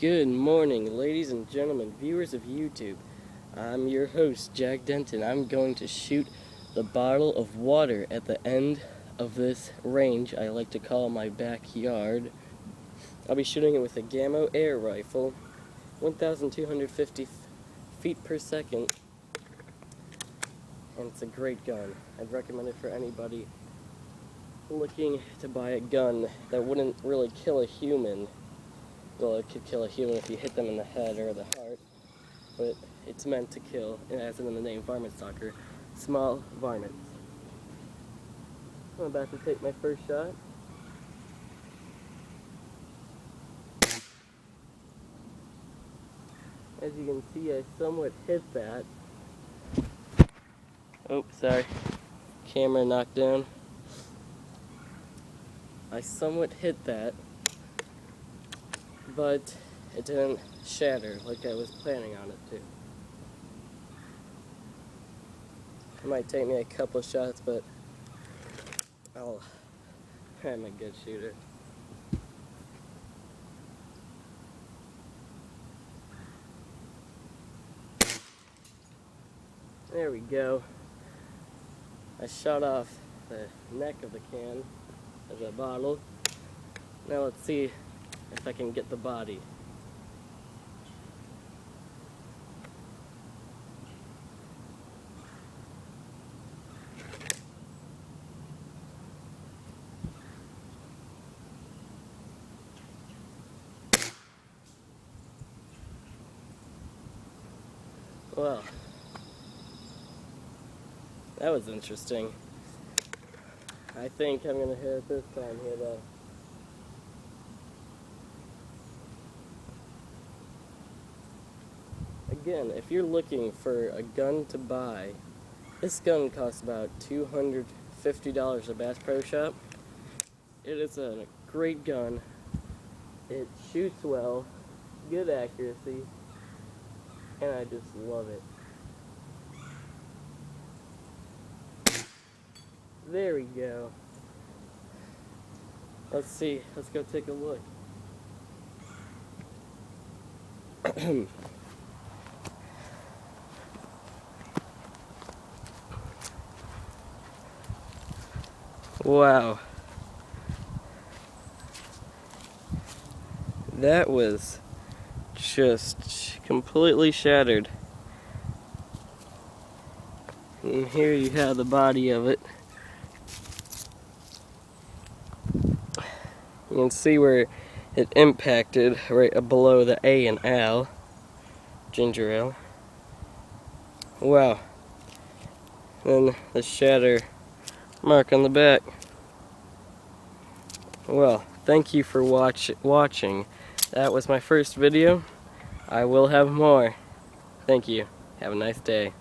Good morning, ladies and gentlemen, viewers of YouTube. I'm your host, Jack Denton. I'm going to shoot the bottle of water at the end of this range I like to call my backyard. I'll be shooting it with a Gamo Air Rifle, 1,250 feet per second, and it's a great gun. I'd recommend it for anybody looking to buy a gun that wouldn't really kill a human. Well, it could kill a human if you hit them in the head or the heart, but it's meant to kill, as in the name, varmint stalker, small varmints. I'm about to take my first shot. As you can see, I somewhat hit that. Oh, sorry. Camera knocked down. I somewhat hit that, but it didn't shatter like I was planning on it to. It might take me a couple of shots, but I'm a good shooter. There we go. I shot off the neck of the can of the bottle. Now let's see if I can get the body. Well, that was interesting. I think I'm gonna hit it this time here though. Again, if you're looking for a gun to buy, this gun costs about $250 at Bass Pro Shop. It is a great gun. It shoots well, good accuracy, and I just love it. There we go. Let's see, let's go take a look. Wow. That was just completely shattered. And here you have the body of it. You can see where it impacted right below the A in Al, ginger ale. Wow. And the shatter mark on the back. Well, thank you for watching. That was my first video. I will have more. Thank you. Have a nice day.